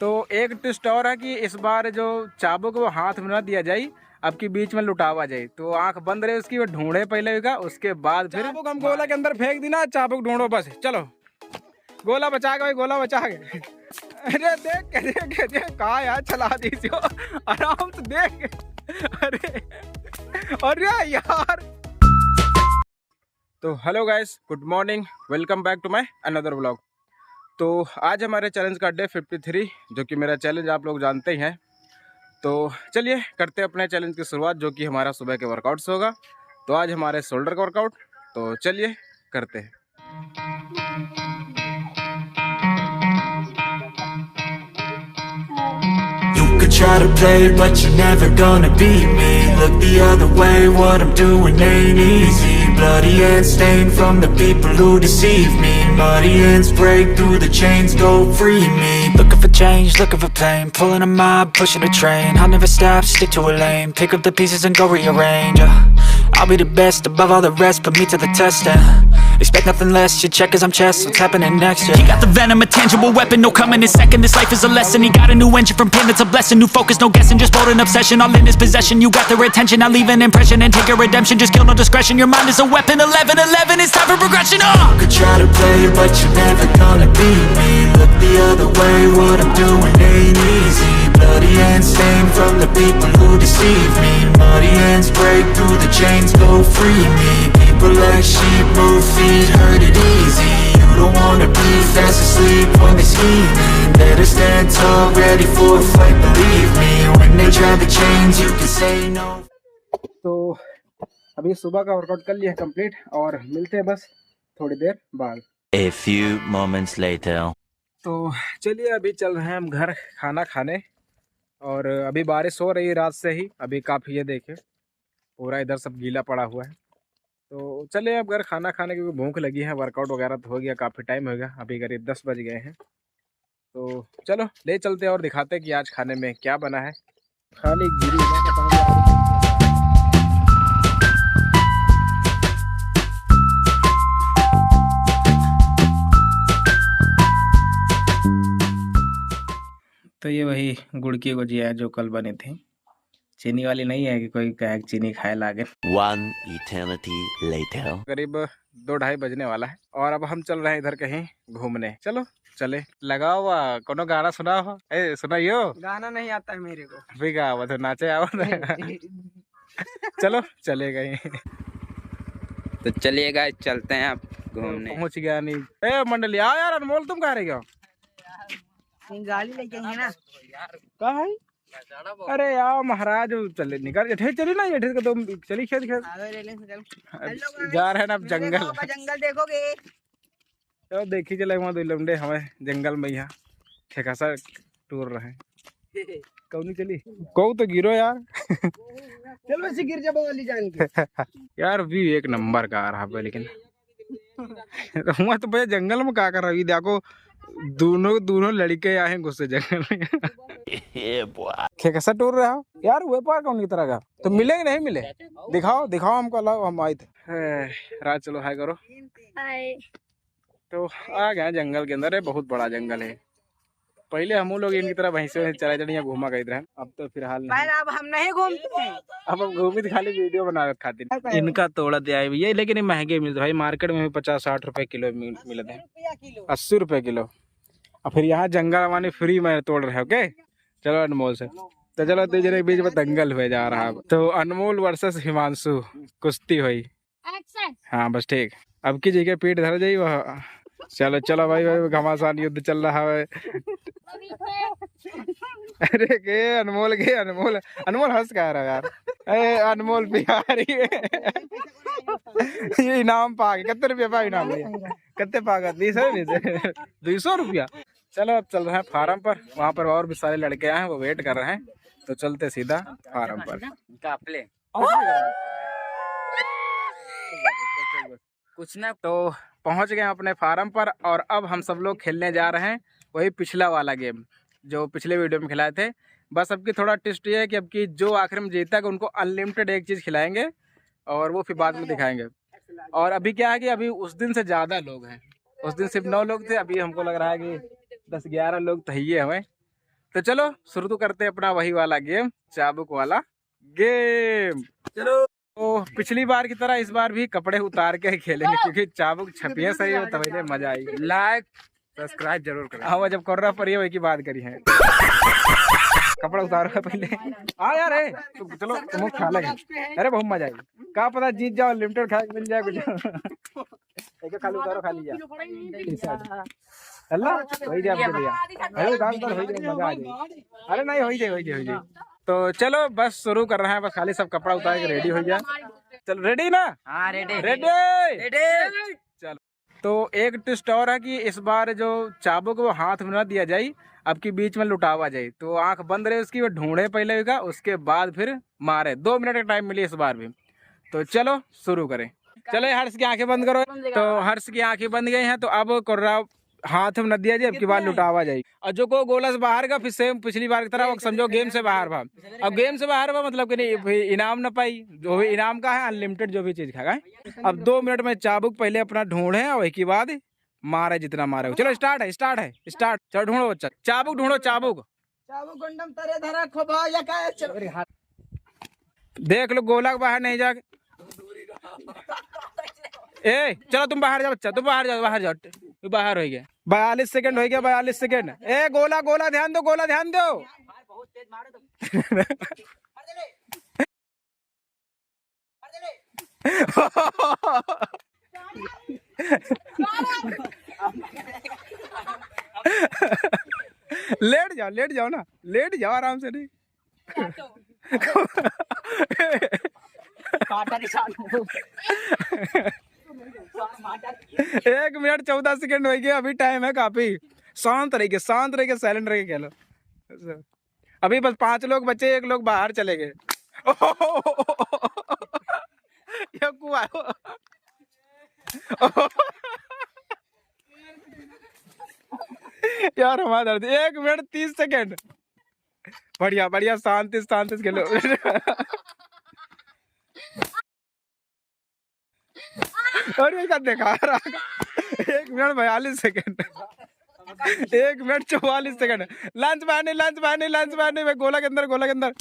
तो एक ट्विस्ट और है कि इस बार जो चाबुक वो हाथ में ना दिया जाए, अब की बीच में लुटावा जाए। तो आंख बंद रहे उसकी, वो ढूंढे पहले का, उसके बाद फिर चाबुक हम गोला के अंदर फेंक दी ना, चाबुक ढूंढो बस। चलो गोला बचा गए, गोला बचा गए। अरे देख कहा यार, चला दी आराम से देख। अरे अरे यार। तो hello guys, good morning, welcome back to my another vlog. तो आज हमारे चैलेंज का डे 53, जो कि मेरा चैलेंज आप लोग जानते ही हैं। तो चलिए करते हैं अपने चैलेंज की शुरुआत, जो कि हमारा सुबह के वर्कआउट्स होगा। तो आज हमारे शोल्डर का वर्कआउट, तो चलिए करते हैं। Try to play, but you're never gonna beat me. Look the other way, what I'm doing ain't easy. Bloody hands stained from the people who deceive me. Muddy hands break through the chains, go free me. Looking for change, looking for pain. Pulling a mob, pushing a train. I'll never stop, stick to a lane. Pick up the pieces and go rearrange. I'll be the best above all the rest, put me to the test and expect nothing less. Your check is I'm chess, what's happening next? Yeah. He got the venom, a tangible weapon, no coming in second. This life is a lesson. He got a new engine from pain, that's a blessing. New focus, no guessing, just bold and obsession. All in his possession, you got their attention. I'll leave an impression and take your redemption. Just kill, no discretion. Your mind is a weapon. 11-11, it's time for progression. You could try to play, but you're never gonna beat me. Look the other way, what I'm doing ain't easy. Bloody hands stained from the people who deceive me. Muddy hands break through the chains, go free me. People like sheep move feet, hurt it easy. You don't wanna be fast asleep when they scheming. Better stand tall, ready for a fight, believe me. When they try to change, you can say no. तो अभी सुबह का workout कर लिया complete, और मिलते हैं बस थोड़ी देर बाद। A few moments later. तो चलिए अभी चल रहे हैं हम घर खाना खाने, और अभी बारिश हो रही है रात से ही। अभी काफ़ी, ये देखे पूरा इधर सब गीला पड़ा हुआ है। तो चलिए अब घर खाना खाने, क्योंकि भूख लगी है। वर्कआउट वगैरह तो हो गया, काफ़ी टाइम हो गया, अभी करीब 10 बज गए हैं। तो चलो ले चलते हैं और दिखाते हैं कि आज खाने में क्या बना है। खाली गिरी तो ये वही गुड़ की गुजिया है जो कल बनी थी। चीनी वाली नहीं है कि कोई कहे चीनी खाए लागे। One eternity later. करीब 2-2:30 बजने वाला है, और अब हम चल रहे हैं इधर कहीं घूमने। चलो चले। लगाओ हुआ कोनो गाना सुना हो, सुनाइयो। गाना नहीं आता है मेरे को। अभी गा हुआ तो नाचे आओ। चलो चले गए। तो चलिए गाइस, चलते हैं आप घूमने। पहुंच गया नहीं। ए मंडली आओ यार, अनमोल तुम कहाँ रह गए? गाड़ी लेके हैं ना। कहाँ है? अरे यार महाराज, चले निकल जेठे, चली ना जेठे का, तुम चली खेत जा रहे हैं ना अब जंगल। जंगल देखोगे तो देखी चले वहाँ 2 लौंडे हमें जंगल में यहाँ ठेकासा टूर रहे हैं। कौन चली कौ तो गिरो यार। चलो ऐसे गिर जाओ वाली जान के। यार व्यू एक नंबर का आ रहा है, लेकिन वहाँ तो भैया जंगल में क्या कर रहा है? देखो दोनों लड़के आए हैं गुस्से जंगल में। कैसा टूर रहा हो यार? हुए पार कौन की तरह का? तो मिलेंगे नहीं मिले? दिखाओ हमको, अलाओ, हम आए थे। रात चलो हाय करो। हाय। तो आ गए जंगल के अंदर है, बहुत बड़ा जंगल है। पहले हम लोग इनकी तरह भैंसे चला चढ़िया घूमा गए थे, अब तो फिलहाल नहीं। अब हम नहीं घूमते हैं, अब हम घूमी तो खाली वीडियो बना खातिर। इनका तोड़ा दिया है भैया, लेकिन महंगे मिलते भाई। मार्केट में 50-60 रुपए किलो मिलते हैं, 80 रुपए किलो। और फिर यहाँ जंगल वाले फ्री में तोड़ रहे। ओके चलो अनमोल से, तो चलो 2 जने के बीच में दंगल हुए जा रहा है। तो अनमोल वर्सेस हिमांशु कुश्ती हुई। हाँ बस ठीक, अब की जगह पीठ धर जाइए वह। चलो भाई घमासान युद्ध चल रहा है। अरे के अनमोल हंस कह रहा है यार। अरे अनमोल बिहारी ये इनाम पा गए। कितने रुपया पा इनाम? कितने पा गए? 200 रुपया। चलो अब चल रहे हैं फार्म पर, वहाँ पर और भी सारे लड़के आए हैं, वो वेट कर रहे हैं। तो चलते सीधा फार्म पर। कुछ ना, तो पहुंच गए अपने फार्म पर, और अब हम सब लोग खेलने जा रहे हैं वही पिछला वाला गेम जो पिछले वीडियो में खिलाए थे। बस अब की थोड़ा टेस्ट ये है कि अब की जो आखिर में जीता है उनको अनलिमिटेड एक चीज़ खिलाएंगे, और वो फिर बाद में दिखाएंगे। और अभी क्या है कि अभी उस दिन से ज़्यादा लोग हैं। उस दिन सिर्फ 9 लोग थे, अभी हमको लग रहा है कि 10-11 लोग तो ही हमें। तो चलो शुरू तो करते हैं अपना वही वाला गेम, चाबुक वाला गेम। चलो तो पिछली बार की तरह इस बार भी कपड़े उतार के ही खेलेंगे, क्योंकि चाबुक छपिए सही हो तभी तो मजा आएगी। लाइक सब्सक्राइब जरूर करें। हाँ जब कोर्रा पर वही की बात करी है। कपड़ा उतारो पहले। हाँ यार है तो चलो तुम खा लेंगे। अरे बहुत मजा आएगी, क्या पता जीत जाओ, लिमिटेड खा मिल जाए कुछ। एक खाली उतारो, खा लिया अल्लाह वही दे आपके भैया। अरे काम कर हो जाए, मजा आ जाए। अरे नहीं हो जाए। तो चलो बस शुरू कर रहे हैं, बस खाली सब कपड़ा उतार के रेडी हो जाए। चलो रेडी ना? हाँ रेडी रेडी। चलो तो एक ट्विस्ट और है कि इस बार जो चाबुक वो हाथ में न दिया जाए, अब की बीच में लुटावा जाए। तो आंख बंद रहे उसकी, वो ढूंढे पहले का, उसके बाद फिर मारे। 2 मिनट का टाइम मिली इस बार भी। तो चलो शुरू करें। चलो हर्ष की आंखें बंद करो। तो हर्ष की आंखें बंद गई हैं, तो अब कोर्रा हाथ में न दिया जाए, अब की बार लुटावा जाए। और जो को गोला से बाहर का, फिर सेम पिछली बार की तरह वो समझो गेम से बाहर भाग। अब गेम से बाहर हुआ मतलब कि नहीं इनाम न पाई, जो भी इनाम का है अनलिमिटेड जो भी चीज खाएगा। अब 2 मिनट में चाबुक पहले अपना ढूंढे, और के बाद मारे जितना मारे। चलो स्टार्ट है। चलो ढूंढो बच्चा, चाबुक ढूंढो। चाबुक गुंडम तरे धरा खोबा या का चलो। देख लो गोला के बाहर नहीं जाके। ए चलो तुम बाहर जाओ बच्चा, तुम बाहर जाओ। तू बाहर हो गया। 42 सेकंड हो गया, 42 सेकंड। ए गोला ध्यान दो, गोला ध्यान दो। लेट जाओ ना, लेट जाओ आराम से। नहीं 1 मिनट 14 सेकंड हो गया, अभी टाइम है काफी। शांत रहिए, साइलेंट रहिए खेलो। अभी बस 5 लोग बचे, 1 लोग बाहर चले गए। यार हमारा दर्द। 1 मिनट 30 सेकंड। बढ़िया शांति से खेलो। और ये क्या देखा रहा। 1 minute 42 second. 1 minute 44 second. Lunch पानी में गोला के अंदर।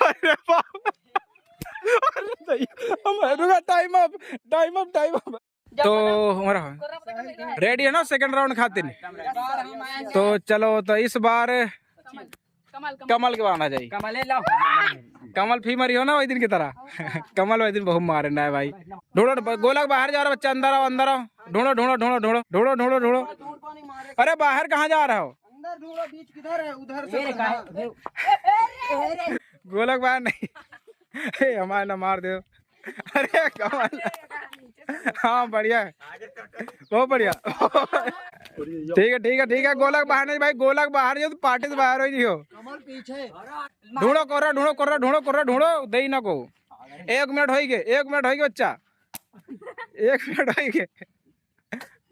अरे रुका, टाइम अप। तो हमारा रेडी है ना सेकंड राउंड खातिर। तो चलो तो इस बार कमल के आना चाहिए। कमल फीमरी हो ना वही दिन की तरह। कमल वही दिन बहुत मारे ना है भाई। ढूंढो गोला बाहर जा रहा बच्चा, अंदर आओ। ढूंढो। अरे बाहर कहाँ जा रहा हो? बीच किधर है? उधर से गोलक बाहर नहीं। हमारे ना मार दो। अरे कमल। हाँ बढ़िया है, बहुत बढ़िया। ठीक है। गोलक बाहर नहीं भाई, गोलक बाहर जो तो पार्टी से बाहर हो। ढूंढो कोर्रा दे ना को। 1 मिनट हो गए बच्चा। 1 मिनट हो गए।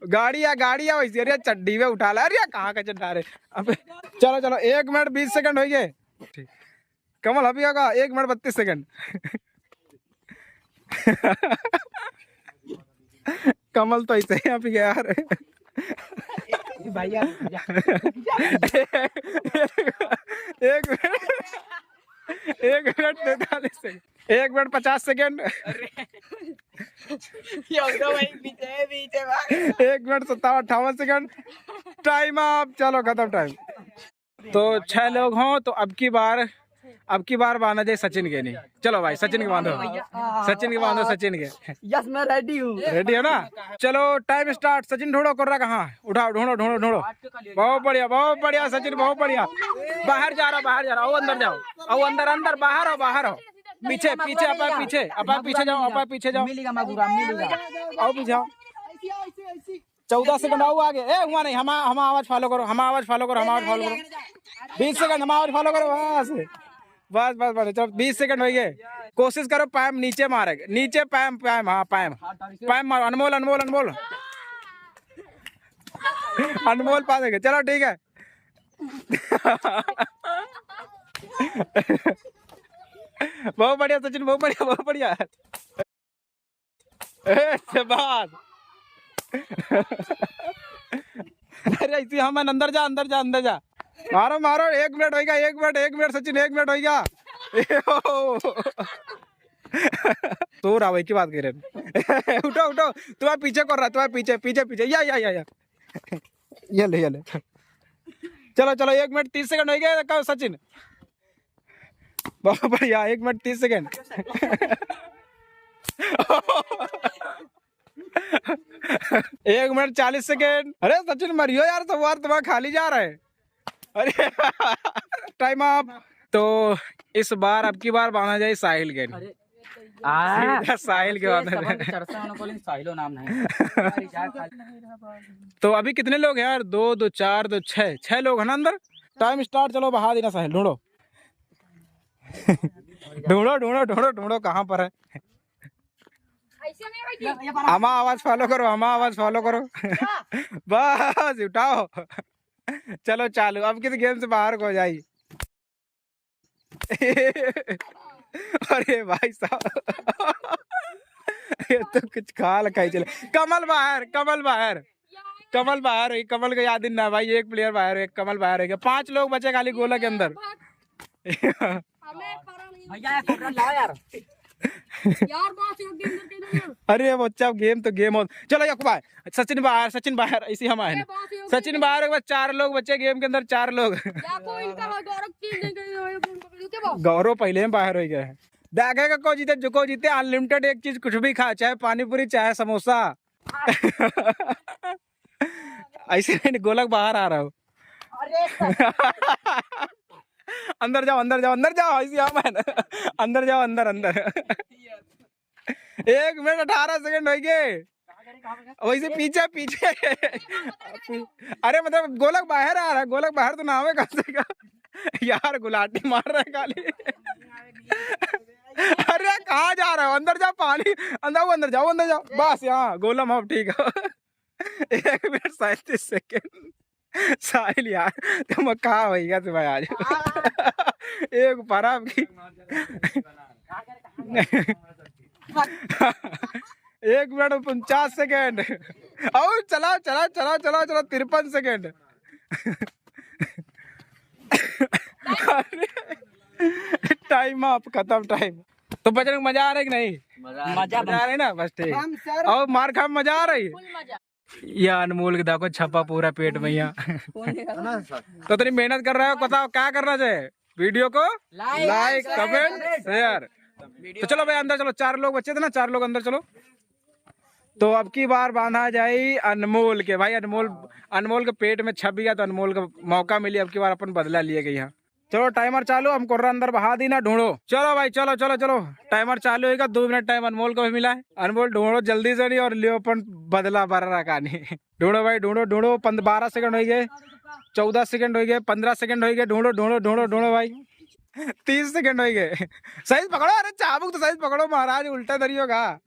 गाड़ी वैसे। अरे चड्डी में उठा ला। अरे कहाँ का चड्डा रे। अब चलो 1 मिनट 20 सेकंड हो गए। कमल अभी होगा 1 मिनट 32 सेकंड। कमल तो ऐसे ही यहाँ पे गया यार। भैया 1 minute 43 second. 1 minute 50 second. 1 minute 57-58 second. Time up. चलो खत्म टाइम। तो 6 लोग हों तो अब की बार बांधा जाए सचिन के। नहीं चलो भाई सचिन के बांधो। सचिन के। यस मैं रेडी हूँ। रेडी है ना? चलो टाइम स्टार्ट। सचिन ढूंढो कोर्रा कहाँ। उठाओ ढूंढो। बहुत बढ़िया सचिन, बहुत बढ़िया। बाहर जा रहा। आओ अंदर जाओ। आओ अंदर। बाहर हो। पीछे अपा पीछे जाओ। आओ पीछे आओ। 14 सेकंड आओ आगे। हुआ नहीं। हम आवाज फॉलो करो। 20 सेकंड हम आवाज फॉलो करो। बस चलो 20 सेकंड हो गए। कोशिश करो पैम नीचे मारे। नीचे पैम। हाँ पैम मारो। अनमोल पा देंगे। चलो ठीक है। बहुत बढ़िया सचिन, बहुत बढ़िया। शाबाश। अरे इसी हम अंदर जा अंदर जा अंदर जा। मारो मारो 1 मिनट होगा 1 मिनट सचिन 1 मिनट होगा। तो रहा वही की बात कर रहे। उठो उठो तुम्हारे पीछे कर रहा तुम्हारे पीछे पीछे पीछे या ये ले चलो चलो 1 मिनट 30 सेकंड हो गया कब सचिन। बहुत बढ़िया 1 मिनट 30 सेकंड। 1 minute 40 second. अरे सचिन मरियो यार तो वार तुम्हारा खाली जा रहा है। अरे टाइम अप। तो इस बार अब की बार बांधा जाए साहिल के साहिल के बाद साहिलो नाम नहीं। तो अभी कितने लोग हैं यार 2 2 4 2 6 लोग हैं ना अंदर। टाइम स्टार्ट चलो बहा देना साहिल। ढूंढो ढूंढो ढूंढो ढूंढो ढूंढो कहाँ पर है। हमा आवाज फॉलो करो हमा आवाज फॉलो करो। बस उठाओ चलो चालू। अब किस गेम से बाहर को जाइए। अरे भाई साहब ये तो कुछ खा लगा चले। कमल बाहर कमल बाहर कमल बाहर हुई। कमल को याद ना भाई। 1 प्लेयर बाहर है कमल बाहर है। 5 लोग बचे खाली गोला के अंदर। अरे बच्चा गेम तो गेम हो। चलो याकुबा सचिन बाहर इसी हम आए सचिन बाहर। 4 लोग बचे गेम के अंदर 4 लोग। गौरव पहले में बाहर हो गया है। देखेगा को जीते जो को जीते अनलिमिटेड एक चीज कुछ भी खा चाहे पानी पूरी चाहे समोसा। ऐसे नहीं गोलक बाहर आ रहा हो। अंदर जाओ ऐसे अंदर जाओ अंदर 1 मिनट 18 सेकंड हो गए। वैसे पीछे पीछे। अरे मतलब गोलक बाहर आ रहा है। गोलक बाहर तो नाम है कम से कम यार। गुलाटी मार रहा है खाली। अरे कहाँ जा रहा हो। अंदर जाओ पानी अंदर जाओ बस यहाँ गोलम अब ठीक है। 1 मिनट 37 सेकंड। साहिल यार तुम कहाँ होगा तुम्हें आज। एक पारा की 1 मिनट 50 सेकंड। और चला 53 सेकंड। टाइम आप खत्म टाइम। तो बजरंग मजा आ रहा है कि नहीं। मजा आ रहा है ना बस ठीक। और मार खा मजा आ रही है। या अनमोल के देखो छपा पूरा पेट में यहाँ। तो तेरी मेहनत कर रहा है बताओ क्या करना चाहिए। वीडियो को लाइक कमेंट शेयर। तो चलो भाई अंदर चलो। 4 लोग बचे थे ना 4 लोग अंदर चलो। तो अब की बार बांधा जाए अनमोल के। भाई अनमोल के पेट में छप गया तो अनमोल का मौका मिली। अब की बार अपन बदला लिए गए यहाँ। चलो टाइमर चालू। हमको अंदर बहा दी ना ढूंढो। चलो भाई चलो टाइमर चालू होगा। 2 मिनट टाइम अनमोल को भी मिला है। अनमोल ढूंढो जल्दी से नहीं और लियो अपन बदला बर्रा कहानी। ढूंढो भाई ढूंढो 12 सेकंड हो गए 14 सेकंड हो गए 15 सेकंड हो गए। ढूंढो भाई 30 सेकंड हो गए। सही पकड़ो। अरे चाबुक तो सही पकड़ो महाराज उल्टा धरी होगा।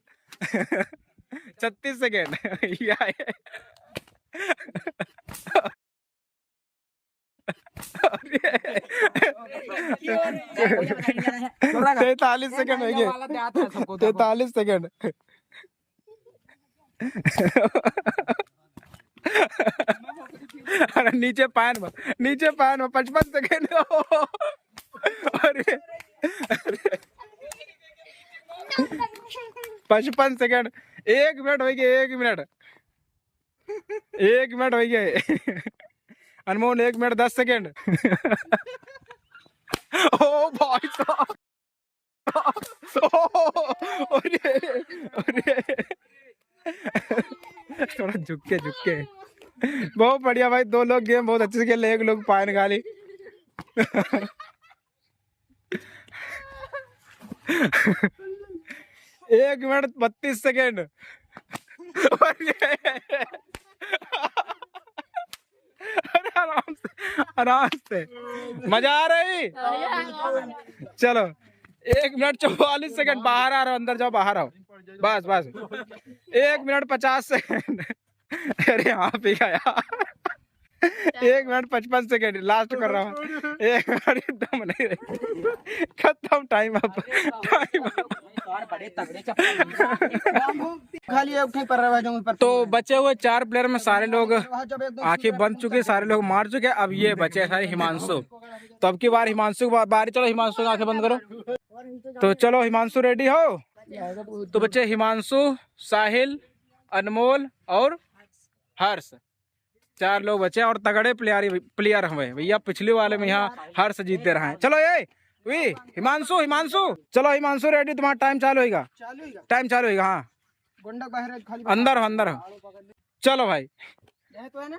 36 सेकंड। तैतालीस सेकंड हो गए 43 सेकंड। अरे नीचे पैन में 55 सेकंड। अरे 55 सेकंड। 1 मिनट हो गए 1 मिनट हो गए। अनमोल 1 मिनट 10 सेकंड। ओ भाई साहब। थोड़ा झुक के बहुत बढ़िया भाई। 2 लोग गेम बहुत अच्छे से खेले। 1 लोग पाइन गाली। 1 मिनट 32 सेकंड। आराम से मजा आ रही। चलो 1 मिनट 44 सेकंड। बाहर आ रहा हो अंदर जाओ बाहर आओ बस 1 मिनट 50 सेकंड। अरे यहाँ पे गया। 1 मिनट 55 सेकंड लास्ट कर रहा हूँ। 1 मिनट दम नहीं रही। खत्म टाइम अप। खाली उठे पर रह जाऊं पर। तो बचे हुए 4 प्लेयर में सारे लोग आंखें बंद चुके, सारे लोग मार चुके। अब ये बचे हैं सारे हिमांशु। तो अब की बार हिमांशु की बारी। चलो हिमांशु की आंखें बंद करो। तो चलो हिमांशु रेडी हो? तो बच्चे हिमांशु, साहिल, अनमोल और हर्ष, 4 लोग बचे और तगड़े प्लेयर हमें भैया। पिछले वाले में यहाँ हर्ष जीतते रहे हैं। चलो ये हिमांशु चलो हिमांशु रेडी, तुम्हारा टाइम चालू होगा। टाइम चालू होगा। हाँ गुंडा बाहर खाली अंदर हो। चलो भाई। यह तो है ना।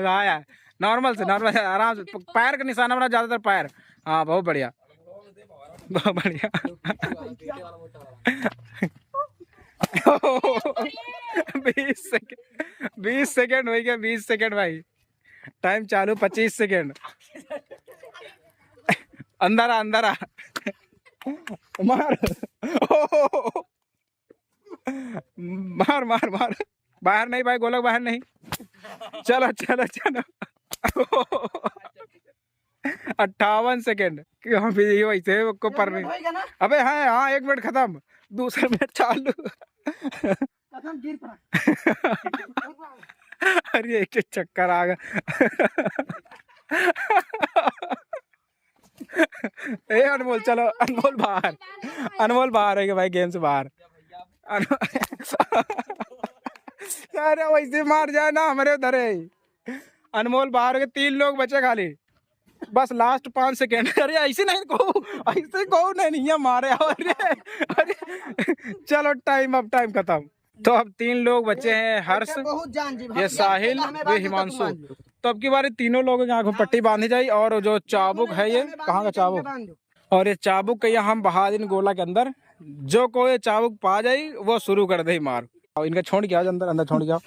हाँ नॉर्मल से आराम से, पैर का निशाना बना, ज्यादातर पैर। हाँ बहुत बढ़िया, बहुत बढ़िया। 20 सेकेंड हो गया। 20 सेकेंड भाई, टाइम चालू। 25 सेकेंड। अंदर आ मार। मार बाहर नहीं भाई, गोलक बाहर नहीं। चलो 58 सेकेंड। वैसे को पर नहीं। अबे हाँ 1 मिनट खत्म, दूसरा मिनट चालू। खत्म गिर पड़ा। अरे एक चक्कर आ गया। ए अनमोल चलो, अनमोल बाहर है भाई, गेम से बाहर। अरे वैसे मार जाए ना हमारे उधर है। अनमोल बाहर के 3 लोग बचे खाली, बस लास्ट 5 सेकेंड। अरे ऐसे नहीं कहो नहीं मारे। अरे चलो टाइम खत्म। तो अब 3 लोग बचे हैं, हर्ष, ये साहिल, ये हिमांशु। तो अब की बारी तीनों लोगों की आंखों में पट्टी बांधी जाए। और जो चाबुक है, ये कहाँ का चाबुक, और ये चाबुक के यहाँ हम बहा दिन गोला के अंदर। जो कोई चाबुक पा जाए वो शुरू कर दे मार। और इनका छोड़ के आओ अंदर छोड़ के आओ।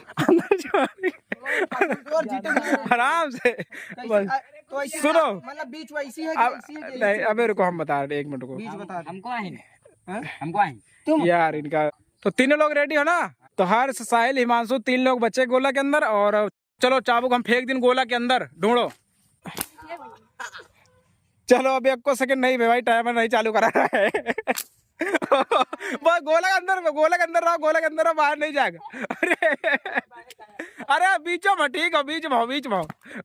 आराम से सुनो। मतलब बीच वैसी है नहीं अबे रुको, हम बता रहे 1 मिनट को। हमको तुम यार इनका। तो तीनों लोग रेडी हो ना? तो हर्ष, साहिल, हिमांशु 3 लोग बचे गोला के अंदर। और चलो चाबुक हम फेंक दिन गोला के अंदर, ढूंढो। चलो अभी 1 सेकंड नहीं भाई, टाइमर नहीं चालू करा रहा है। वो गोला के अंदर रहो, गोला के अंदर रहो, बाहर नहीं जाएगा। अरे बीचों में, ठीक है बीच में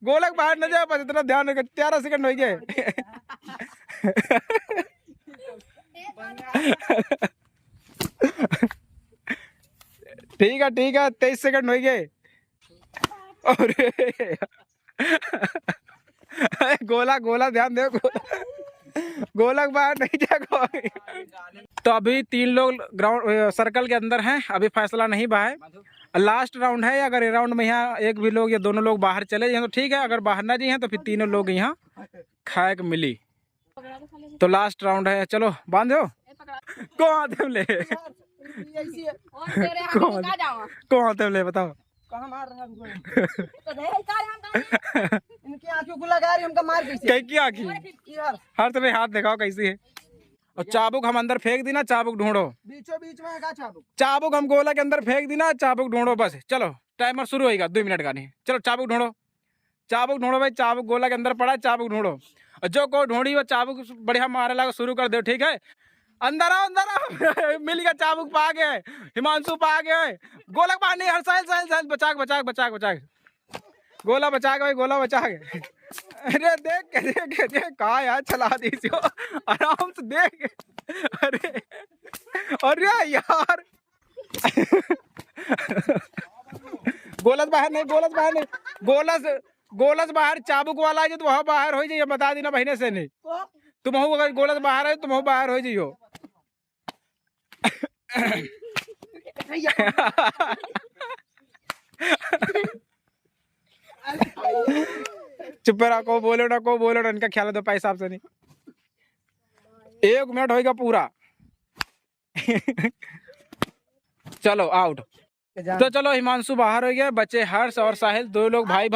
गोला के बाहर न जाए, बस इतना ध्यान रखो। 13 सेकंड हो गए। ठीक है 23 सेकंड हो गए। गोला ध्यान दे, गोलक बाहर नहीं जाएगा। तो अभी 3 लोग ग्राउंड सर्कल के अंदर हैं, अभी फैसला नहीं बा है। लास्ट राउंड है। अगर राउंड में यहाँ एक भी लोग या दोनों लोग बाहर चले जाए तो ठीक है, अगर बाहर ना जाए तो फिर तीनों लोग यहाँ खाए को मिली। तो लास्ट राउंड है, चलो बांधो। कौन ले बताओ। कहाँ मार रहा है हमको? इनकी आंखों को लगा रही, हमका मार कैसे? कहीं की आंखी हर तुम्हें हाथ दिखाओ कैसी है। और चाबुक हम अंदर फेंक दी ना, चाबुक ढूंढो। बीचों बीच में है चाबुक हम गोला के अंदर फेंक दी ना, चाबुक ढूंढो बस। चलो टाइमर शुरू होगा, 2 मिनट का नहीं। चलो चाबुक ढूंढो भाई। चाबुक गोला के अंदर पड़ा है, चाबुक ढूंढो। और जो को ढूंढी वो चाबुक बढ़िया मारे लगा, शुरू कर दो। ठीक है, अंदर आओ। मिल गया, चाबुक पा गए, हिमांशु पा गए। गोला पा नहीं, हर साहिल बचा गोला बचा के भाई, गोला बचा के। अरे देख कहा यार, चला दी आराम से देख। अरे यार गोलस बाहर नहीं, गोलस बाहर। चाबुक वाला है तो वहाँ बाहर हो जाइए, बता देना बहने से नहीं। तुम हो अगर गोलस बाहर है तुम हो बाहर हो जाइयो। चुप रहा, को बोलो ना इनका ख्याल दो पैसा आपसे नहीं। 1 मिनट होगा पूरा। चलो आउट। तो चलो हिमांशु बाहर हो गया, बचे हर्ष और साहिल, 2 लोग भाई।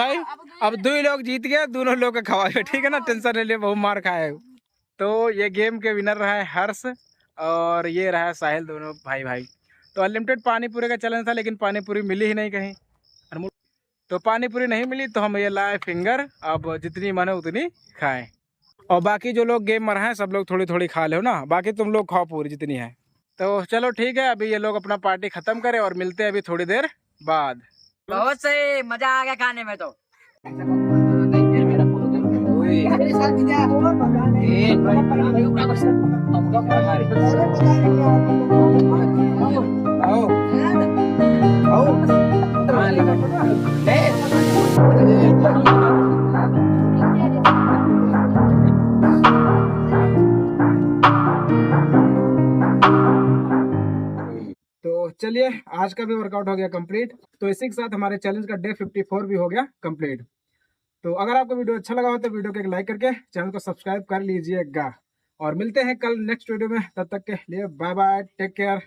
अब 2 लोग जीत गए, दोनों लोग का खवाए। ठीक है ना, टेंशन नहीं ले, बहुत मार खाए। तो ये गेम के विनर रहा है हर्ष और ये रहा है साहिल, दोनों भाई। तो अनलिमिटेड पानी पूरी का चैलेंज था, लेकिन पानी पूरी मिली ही नहीं कहीं। तो पानी पूरी नहीं मिली तो हम ये लाए फिंगर। अब जितनी मन है उतनी खाएं। और बाकी जो लोग गेम में रहे हैं सब लोग थोड़ी खा लो ना, बाकी तुम लोग खाओ पूरी जितनी है। तो चलो ठीक है, अभी ये लोग अपना पार्टी खत्म करें और मिलते हैं अभी थोड़ी देर बाद। बहुत सही, मजा आ गया खाने में तो। तो चलिए, आज का भी वर्कआउट हो गया कंप्लीट। तो इसी के साथ हमारे चैलेंज का डे 54 भी हो गया कंप्लीट। तो अगर आपको वीडियो अच्छा लगा हो तो वीडियो को एक लाइक करके चैनल को सब्सक्राइब कर लीजिएगा और मिलते हैं कल नेक्स्ट वीडियो में। तब तक के लिए बाय बाय, टेक केयर।